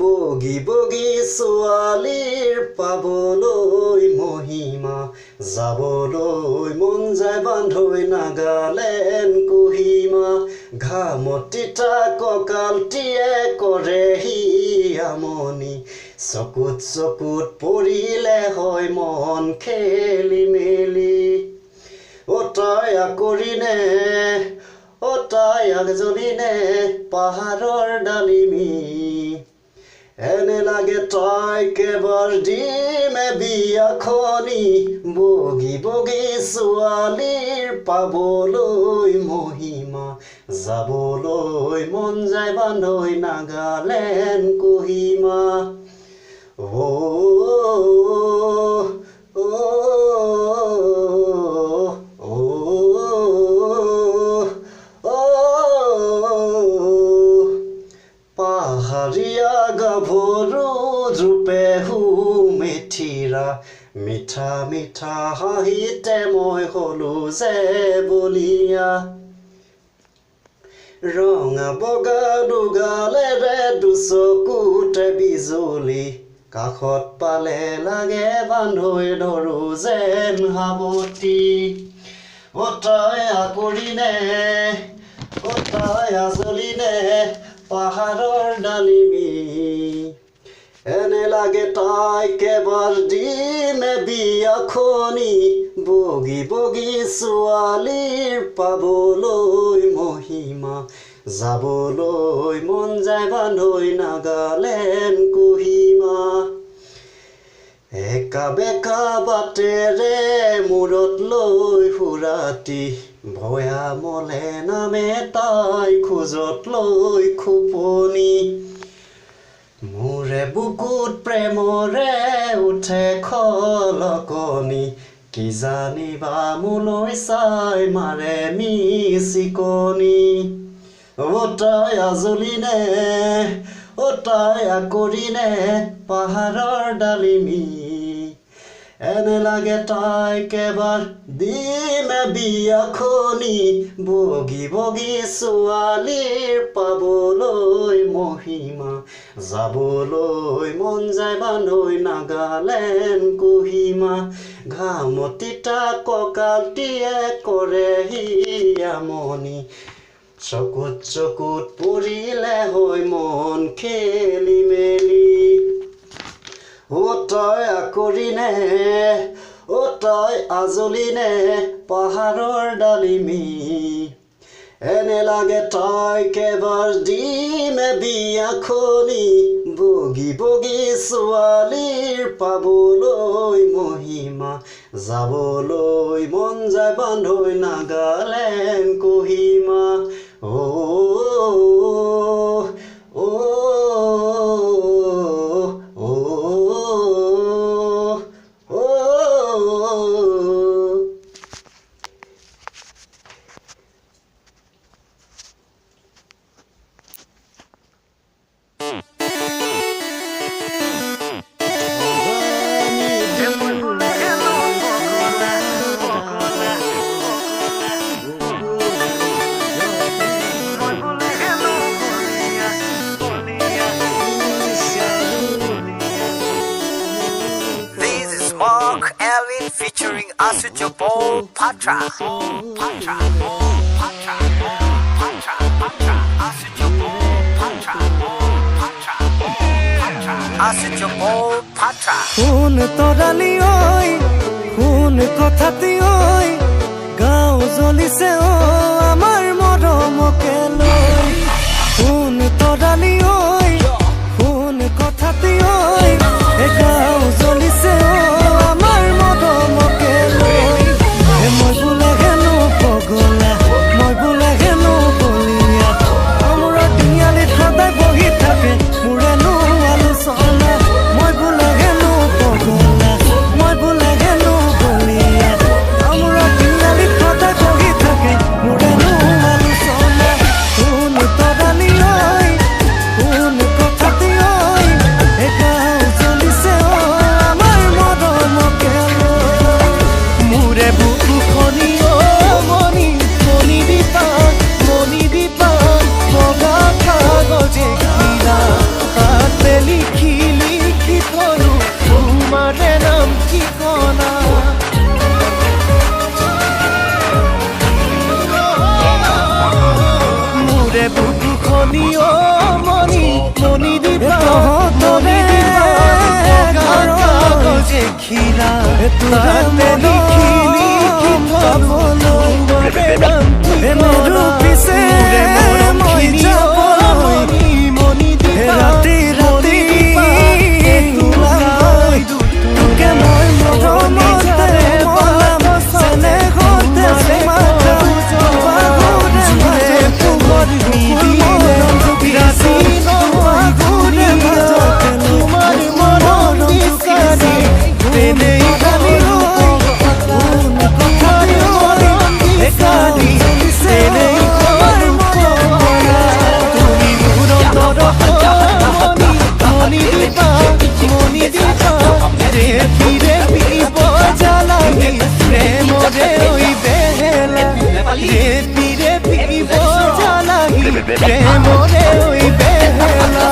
বগী বগী ছোৱালীৰ পাবলৈ মহিমা যাবলৈ মন যায় বান্ধৈ নাগালেণ্ড কোহিমা ঘামত তিতা কঁকালটিয়ে কৰেহি আমনি চকুত চকুত পৰিলে হয় মন খেলি মেলি তাই আকৰিনে তাই আগজনীনে পাহাৰৰ ডালিমী এনে লাগে তাইক এবাৰ দিমে বিয়াখনি বগী বগী ছোৱালীৰ পাবলৈ মহিমা যাবলৈ মন যায় বান্ধৈ নাগালেণ্ড কোহিমা পাহাৰীয়া গাভৰু ৰূপে মেথিৰা মিঠা মিঠা হাঁহিতে মই হলো যে বলিয়া ৰঙা বগা দুগালেৰে দুচকুতে বিজুলি কাষত পালে লাগে বান্ধৈ ধৰো যেন সাৱতি তাই আকৰিনে তাই আজলিনে পাহাৰৰ ডালিমী এনে লাগে তাইক এবাৰ দিমে বিয়াখনি বগী বগী ছোৱালীৰ পাবলৈ মহিমা যাবলৈ মন যায় বান্ধৈ নাগালেণ্ড কোহিমা একা বেকা বাটেৰে মূৰত লৈ সুৰাতি ভয়ামলে নামে তাই খোজত লৈ খোপনি মোৰে বুকুত প্ৰেমৰে উঠে খলকনি কি জানিবা মোলৈ চাই মাৰে মিচিকনি তাই আজলিনে তাই আকৰিনে পাহাৰৰ ডালিমী এনে লাগে তাইক এবাৰ দিমে বিয়াখনি বগী বগী ছোৱালীৰ পাবলৈ মহিমা যাবলৈ মন যায় বান্ধৈ নাগালেণ্ড কোহিমা ঘামত তিতা কঁকালটিয়ে কৰেহি আমনি চকুত চকুত পৰিলে হয় মন খেলি মেলি তাই আকৰিনে তাই আজলিনে পাহাৰৰ ডালিমী এনে লাগে তাইক এবাৰ দিমে বিয়াখনি বগী বগী ছোৱালীৰ পাবলৈ মহিমা যাবলৈ মন যায় বান্ধৈ Nagaland Kohima featuring Asuchopo Patra. Patra. Patra. Patra. Patra. Asuchopo Patra. Patra. Patra. Asuchopo Patra. Hun torali oi, hun kothati oi, gao jolise o amar moromoke loi. Hun torali oi, hun kothati oi, gao jolise o amar moromoke loi. Moi bule genu pogola, moi bule genu bolia. Amra diyale khadai bohi thake, murenu alusona. Moi bule genu pogola, moi bule genu bolia. Amra diyale khadai bohi thake, murenu মনি অ মনি মনি দিবা মনি দিবা কাগজে খিলা তাতে লিখিলি কি পাবলৈ মোৰো পিছে মই যাবলৈ মনি দিবা ৰাতি ৰাতি তোকে মই মৰমতে মলাম চেনে ঘৰতে মাতা বাহুৰে পোহৰ নিদিলে ৰাতি নহয় ঘূৰে মাজতে তোমাৰ মৰম বিচাৰি তেনেই গালি প্ৰেমৰে ওই বেহেলা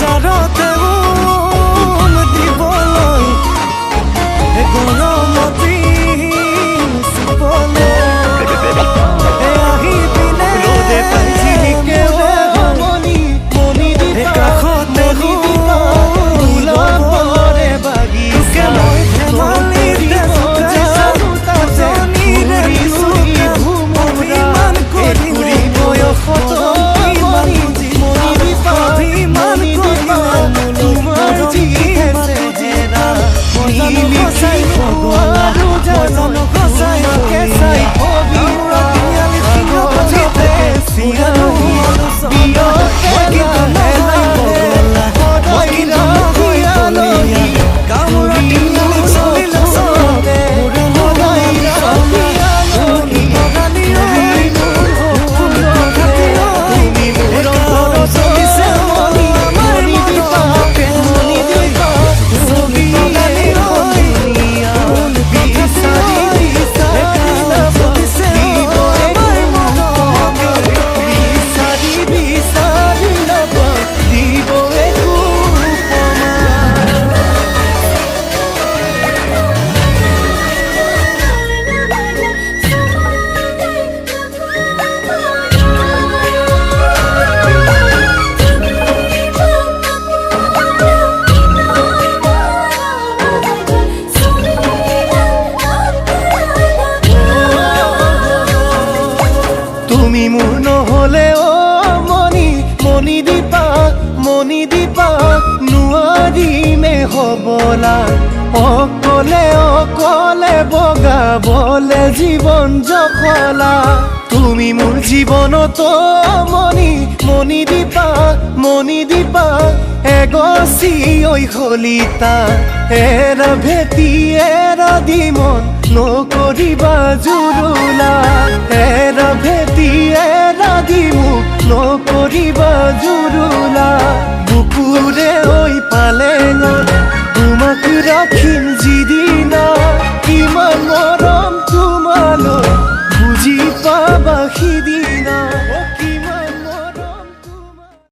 যাৰতে উম দিবলৈ গৰমতি চুবলৈ আহি পিনে ৰ'দে পাইছিলিকে মনি মনি দিবা কাষতে ফুলৰে বাগিচা মই ধেমালিতে যাওঁ তাজনীৰে চুৰি ভুমুৰা একুৰি বয়সত মনি মনি দিবা অভিমান তোমাৰ যিহেছে হেৰা মহিলি চাই আৰু জানো কচাই কেঁচাই অভিমুৰা তিনিআলি সিংহতে চিঞৰো বিয় তুমি মোৰ নহলে অ মনি মনি দিবা নোৱাৰিমে হবলা অকলে অকলে বগাবলে জীৱন জখলা তুমি মোৰ জীৱনত মনি মনি দিবা এগছি ঐ হলিতা এৰা ভেটি এৰা দিমন নকৰিবা জুৰুলা এৰা ভেটি এৰা দিমু নকৰিবা জুৰুলা বুকুৰে ঐ পালেঙত তোমাক ৰাখিম যিদিনা কিমান মৰম তোমালৈ বুজি পাবা সিদিনা